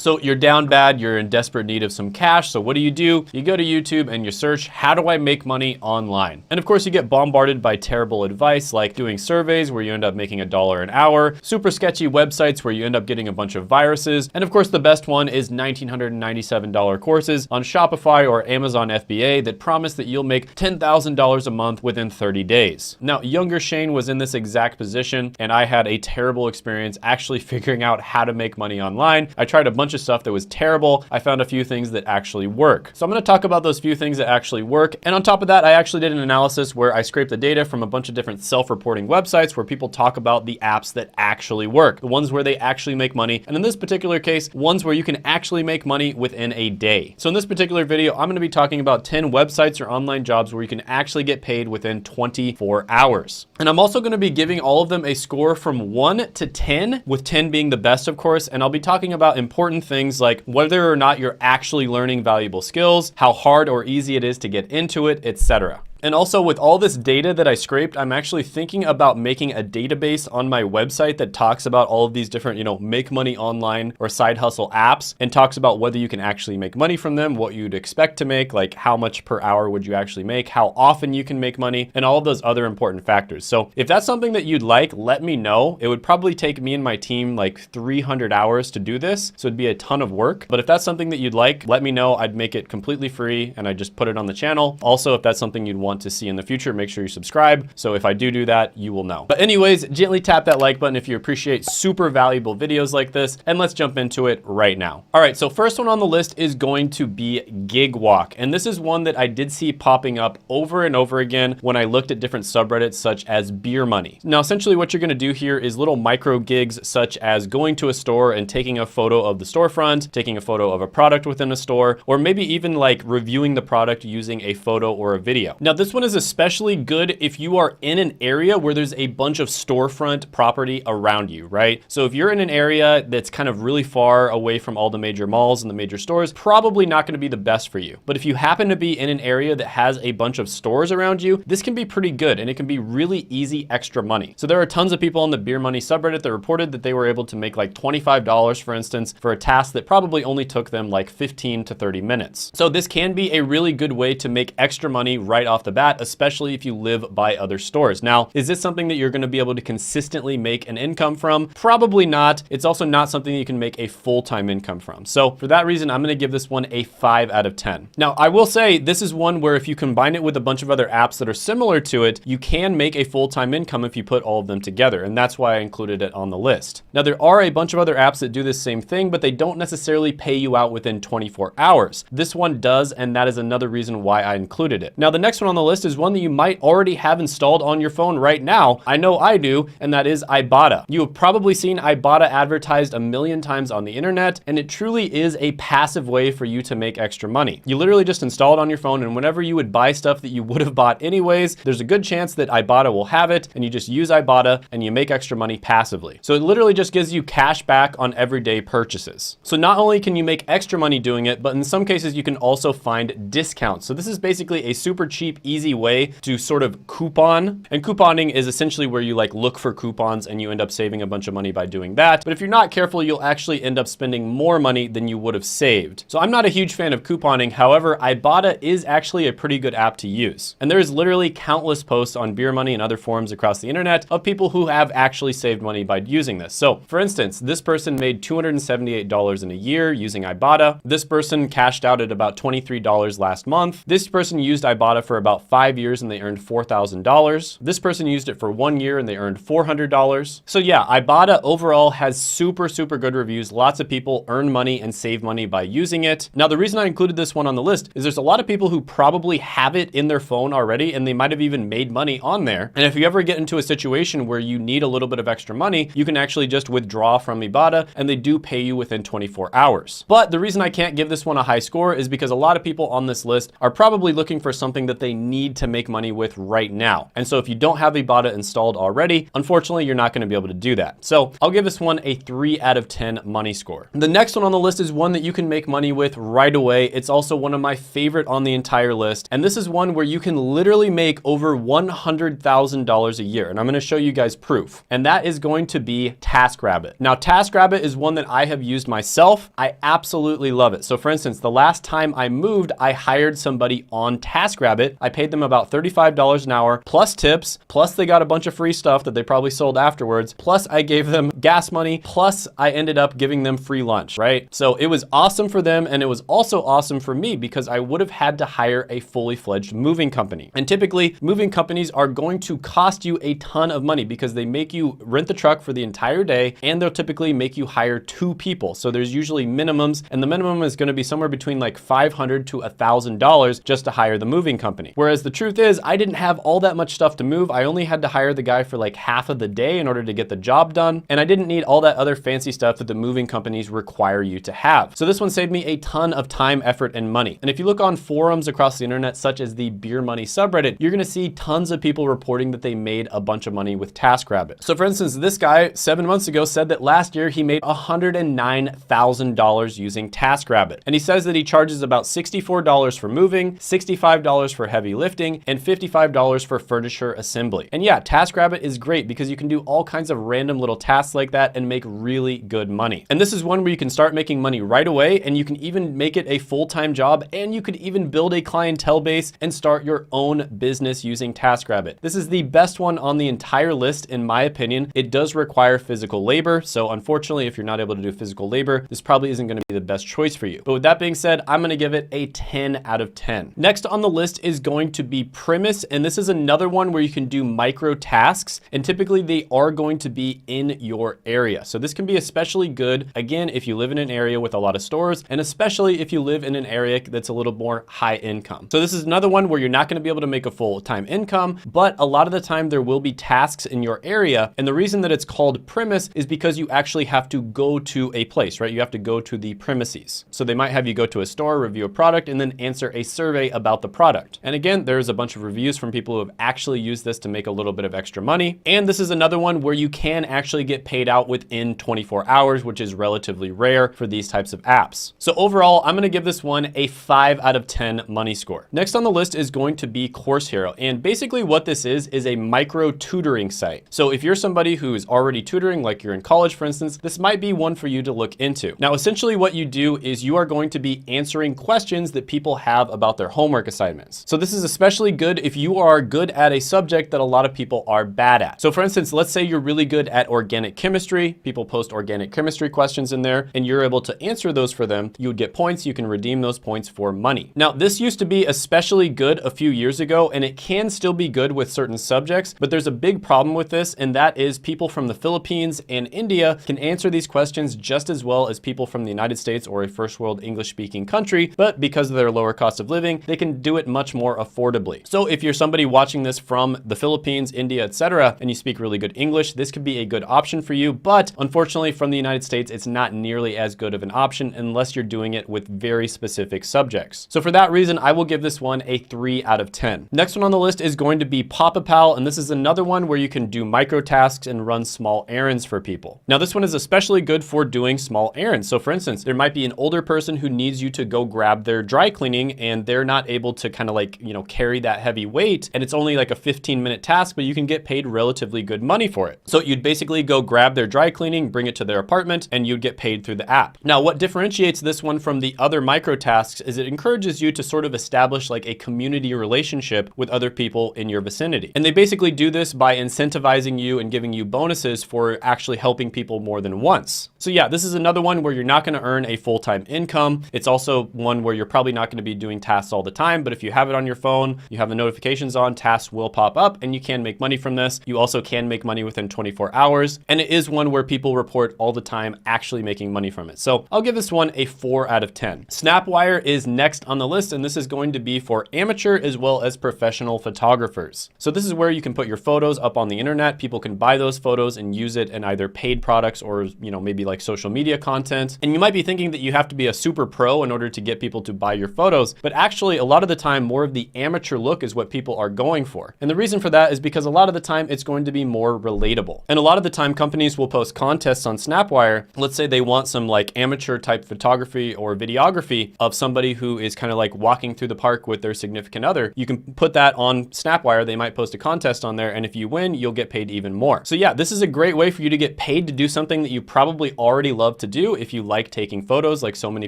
So you're down bad, you're in desperate need of some cash. So what do? You go to YouTube and you search, how do I make money online? And of course you get bombarded by terrible advice like doing surveys where you end up making $1 an hour, super sketchy websites where you end up getting a bunch of viruses. And of course the best one is $1,997 courses on Shopify or Amazon FBA that promise that you'll make $10,000 a month within 30 days. Now, younger Shane was in this exact position and I had a terrible experience actually figuring out how to make money online. I tried a bunch of stuff that was terrible. I found a few things that actually work. So I'm gonna talk about those few things that actually work. And on top of that, I actually did an analysis where I scraped the data from a bunch of different self-reporting websites where people talk about the apps that actually work, the ones where they actually make money. And in this particular case, ones where you can actually make money within a day. So in this particular video, I'm gonna be talking about 10 websites or online jobs where you can actually get paid within 24 hours. And I'm also gonna be giving all of them a score from 1 to 10, with 10 being the best, of course. And I'll be talking about important things like whether or not you're actually learning valuable skills, how hard or easy it is to get into it, etc. And also with all this data that I scraped, I'm actually thinking about making a database on my website that talks about all of these different, make money online or side hustle apps and talks about whether you can actually make money from them, what you'd expect to make, like how much per hour would you actually make, how often you can make money, and all of those other important factors. So if that's something that you'd like, let me know. It would probably take me and my team like 300 hours to do this. So it'd be a ton of work. But if that's something that you'd like, let me know. I'd make it completely free and I just put it on the channel. Also, if that's something you'd want to see in the future, make sure you subscribe. So if I do that, you will know. But anyways, gently tap that like button if you appreciate super valuable videos like this, and let's jump into it right now. All right, so first one on the list is going to be Gig Walk. And this is one that I did see popping up over and over again when I looked at different subreddits such as Beer Money. Now, essentially what you're gonna do here is little micro gigs such as going to a store and taking a photo of the storefront, taking a photo of a product within a store, or maybe even like reviewing the product using a photo or a video. Now, this one is especially good if you are in an area where there's a bunch of storefront property around you, right? So if you're in an area that's kind of really far away from all the major malls and the major stores, probably not gonna be the best for you. But if you happen to be in an area that has a bunch of stores around you, this can be pretty good and it can be really easy extra money. So there are tons of people on the Beer Money subreddit that reported that they were able to make like $25, for instance, for a task that probably only took them like 15 to 30 minutes. So this can be a really good way to make extra money right off the bat, especially if you live by other stores. Now, is this something that you're gonna be able to consistently make an income from? Probably not. It's also not something you can make a full-time income from. So for that reason, I'm gonna give this one a 5 out of 10. Now, I will say this is one where if you combine it with a bunch of other apps that are similar to it, you can make a full-time income if you put all of them together. And that's why I included it on the list. Now, there are a bunch of other apps that do this same thing, but they don't necessarily pay you out within 24 hours. This one does, and that is another reason why I included it. Now, the next one on the list is one that you might already have installed on your phone right now. I know I do, and that is Ibotta. You have probably seen Ibotta advertised a million times on the internet, and it truly is a passive way for you to make extra money. You literally just install it on your phone, and whenever you would buy stuff that you would have bought anyways, there's a good chance that Ibotta will have it, and you just use Ibotta and you make extra money passively. So it literally just gives you cash back on everyday purchases. So not only can you make extra money doing it, but in some cases you can also find discounts. So this is basically a super cheap, easy way to sort of coupon. And couponing is essentially where you like look for coupons and you end up saving a bunch of money by doing that. But if you're not careful, you'll actually end up spending more money than you would have saved. So I'm not a huge fan of couponing. However, Ibotta is actually a pretty good app to use. And there's literally countless posts on Beer Money and other forums across the internet of people who have actually saved money by using this. So for instance, this person made $278 in a year using Ibotta. This person cashed out at about $23 last month. This person used Ibotta for about 5 years and they earned $4,000. This person used it for 1 year and they earned $400. So yeah, Ibotta overall has super good reviews. Lots of people earn money and save money by using it. Now, the reason I included this one on the list is there's a lot of people who probably have it in their phone already and they might have even made money on there. And if you ever get into a situation where you need a little bit of extra money, you can actually just withdraw from Ibotta and they do pay you within 24 hours. But the reason I can't give this one a high score is because a lot of people on this list are probably looking for something that they need to make money with right now. And so if you don't have Ibotta installed already, unfortunately, you're not going to be able to do that. So I'll give this one a 3 out of 10 money score. The next one on the list is one that you can make money with right away. It's also one of my favorite on the entire list. And this is one where you can literally make over $100,000 a year. And I'm going to show you guys proof. And that is going to be TaskRabbit. Now, TaskRabbit is one that I have used myself. I absolutely love it. So for instance, the last time I moved, I hired somebody on TaskRabbit. I paid them about $35 an hour plus tips, plus they got a bunch of free stuff that they probably sold afterwards. Plus I gave them gas money. Plus I ended up giving them free lunch, right? So it was awesome for them. And it was also awesome for me because I would have had to hire a fully fledged moving company. And typically moving companies are going to cost you a ton of money because they make you rent the truck for the entire day and they'll typically make you hire 2 people. So there's usually minimums and the minimum is going to be somewhere between like $500 to $1,000 just to hire the moving company. Whereas the truth is I didn't have all that much stuff to move. I only had to hire the guy for like half of the day in order to get the job done. And I didn't need all that other fancy stuff that the moving companies require you to have. So this one saved me a ton of time, effort, and money. And if you look on forums across the internet, such as the Beer Money subreddit, you're going to see tons of people reporting that they made a bunch of money with TaskRabbit. So for instance, this guy 7 months ago said that last year he made $109,000 using TaskRabbit. And he says that he charges about $64 for moving, $65 for heavy lifting, and $55 for furniture assembly. And yeah, TaskRabbit is great because you can do all kinds of random little tasks like that and make really good money. And this is one where you can start making money right away and you can even make it a full-time job and you could even build a clientele base and start your own business using TaskRabbit. This is the best one on the entire list in my opinion. It does require physical labor. So unfortunately, if you're not able to do physical labor, this probably isn't going to be the best choice for you. But with that being said, I'm going to give it a 10 out of 10. Next on the list is going to be Premise. And this is another one where you can do micro tasks. And typically they are going to be in your area. So this can be especially good, again, if you live in an area with a lot of stores, and especially if you live in an area that's a little more high income. So this is another one where you're not going to be able to make a full-time income, but a lot of the time there will be tasks in your area. And the reason that it's called Premise is because you actually have to go to a place, right? You have to go to the premises. So they might have you go to a store, review a product, and then answer a survey about the product. And again, there's a bunch of reviews from people who have actually used this to make a little bit of extra money. And this is another one where you can actually get paid out within 24 hours, which is relatively rare for these types of apps. So overall, I'm going to give this one a 5 out of 10 money score. Next on the list is going to be Course Hero. And basically what this is a micro tutoring site. So if you're somebody who is already tutoring, like you're in college, for instance, this might be one for you to look into. Now, essentially what you do is you are going to be answering questions that people have about their homework assignments. So this is especially good if you are good at a subject that a lot of people are bad at. So for instance, let's say you're really good at organic chemistry. People post organic chemistry questions in there and you're able to answer those for them. You would get points. You can redeem those points for money. Now, this used to be especially good a few years ago, and it can still be good with certain subjects, but there's a big problem with this, and that is people from the Philippines and India can answer these questions just as well as people from the United States or a first world English speaking country, but because of their lower cost of living, they can do it much more affordably. So if you're somebody watching this from the Philippines, India, etc., and you speak really good English, this could be a good option for you, but unfortunately from the United States, it's not nearly as good of an option unless you're doing it with very specific subjects. So for that reason, I will give this one a 3 out of 10. Next one on the list is going to be Pop-A-Pal, and this is another one where you can do micro tasks and run small errands for people. Now this one is especially good for doing small errands. So for instance, there might be an older person who needs you to go grab their dry cleaning and they're not able to kind of like, carry that heavy weight, and it's only like a 15-minute task, but you can get paid relatively good money for it. So you'd basically go grab their dry cleaning, bring it to their apartment, and you'd get paid through the app. Now, what differentiates this one from the other micro tasks is it encourages you to sort of establish like a community relationship with other people in your vicinity. And they basically do this by incentivizing you and giving you bonuses for actually helping people more than once. So yeah, this is another one where you're not going to earn a full-time income. It's also one where you're probably not going to be doing tasks all the time, but if you have it on your phone, you have the notifications on, tasks will pop up and you can make money from this. You also can make money within 24 hours. And it is one where people report all the time actually making money from it. So I'll give this one a 4 out of 10. Snapwire is next on the list, and this is going to be for amateur as well as professional photographers. So this is where you can put your photos up on the internet. People can buy those photos and use it in either paid products or, maybe like social media content. And you might be thinking that you have to be a super pro in order to get people to buy your photos, but actually a lot of the time, more of the amateur look is what people are going for. And the reason for that is because a lot of the time it's going to be more relatable. And a lot of the time companies will post contests on Snapwire. Let's say they want some like amateur type photography or videography of somebody who is kind of like walking through the park with their significant other. You can put that on Snapwire. They might post a contest on there, and if you win, you'll get paid even more. So yeah, this is a great way for you to get paid to do something that you probably already love to do if you like taking photos like so many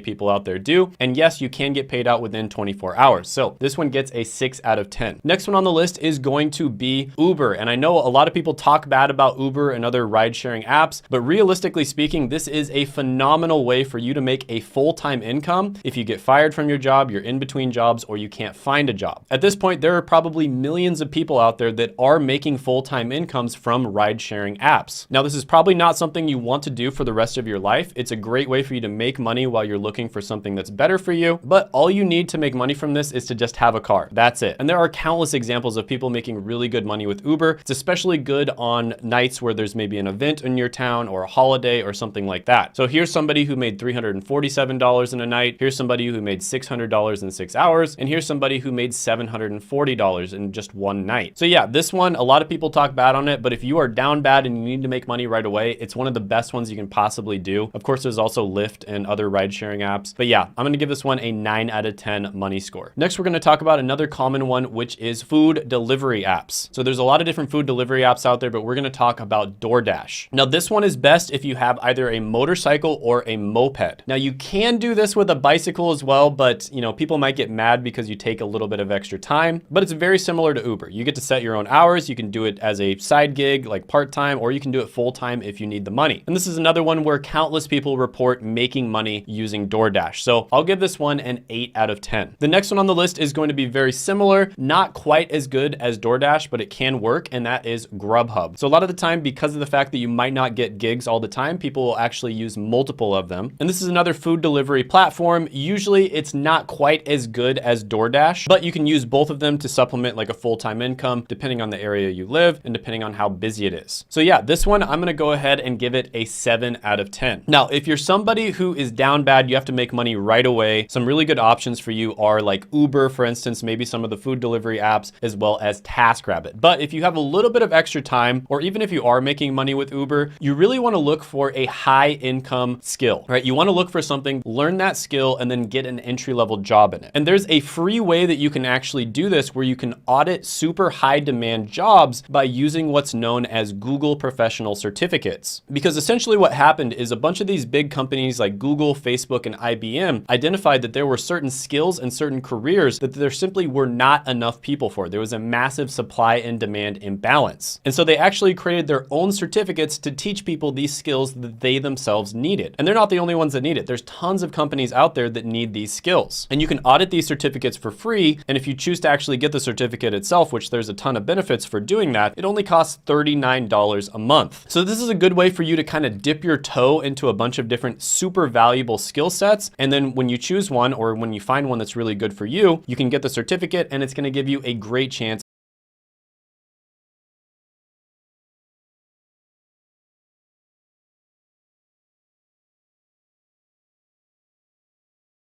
people out there do. And yes, you can get paid out within 24 hours. So this one gets a 6 out of 10. Next one on the list is going to be Uber. And I know a lot of people talk bad about Uber and other ride sharing apps, but realistically speaking, this is a phenomenal way for you to make a full-time income if you get fired from your job, you're in between jobs, or you can't find a job. At this point, there are probably millions of people out there that are making full-time incomes from ride sharing apps. Now, this is probably not something you want to do for the rest of your life. It's a great way for you to make money while you're looking for something that's better for you, but all you need to make money from this is to just have a car. That's it. And there are countless examples of people making really good money with Uber. It's especially good on nights where there's maybe an event in your town or a holiday or something like that. So here's somebody who made $347 in a night. Here's somebody who made $600 in 6 hours. And here's somebody who made $740 in just one night. So yeah, this one, a lot of people talk bad on it, but if you are down bad and you need to make money right away, it's one of the best ones you can possibly do. Of course, there's also Lyft and other ride sharing apps. But yeah, I'm gonna give this one a 9 out of 10 money score. Next, we're gonna talk about another common one, which is food delivery apps. So there's a lot of different food delivery apps out there, but we're gonna talk about DoorDash. Now, this one is best if you have either a motorcycle or a moped. Now, you can do this with a bicycle as well, but you know, people might get mad because you take a little bit of extra time, but it's very similar to Uber. You get to set your own hours. You can do it as a side gig, like part-time, or you can do it full-time if you need the money. And this is another one where countless people report making money using DoorDash. So I'll give this one an 8 out of 10. The next one on the list is going to be very similar, not quite as good as DoorDash, but it can work, and that is Grubhub. So a lot of the time, because of the fact that you might not get gigs all the time, people will actually use multiple of them. And this is another food delivery platform. Usually it's not quite as good as DoorDash, but you can use both of them to supplement like a full-time income, depending on the area you live and depending on how busy it is. So yeah, this one, I'm gonna go ahead and give it a 7 out of 10. Now, if you're somebody who is down bad, you have to make money right away, some really good options for you are like Uber, for instance, maybe some of the food delivery apps, as well as TaskRabbit. But if you have a little bit of extra time, or even if you are making money with Uber, you really wanna look for a high income skill, right? You wanna look for something, learn that skill, and then get an entry-level job in it. And there's a free way that you can actually do this where you can audit super high demand jobs by using what's known as Google Professional Certificates. Because essentially what happened is a bunch of these big companies like Google, Facebook, and IBM identified that there were certain skills and certain careers that there simply were not enough people for. There was a massive supply and demand imbalance. And so they actually created their own certificates to teach people these skills that they themselves needed. And they're not the only ones that need it. There's tons of companies out there that need these skills. And you can audit these certificates for free. And if you choose to actually get the certificate itself, which there's a ton of benefits for doing that, it only costs $39 a month. So this is a good way for you to kind of dip your toe into a bunch of different super valuable skill sets. And then when you choose one, or when you find one that's really good for you, you can get the certificate, and it's going to give you a great chance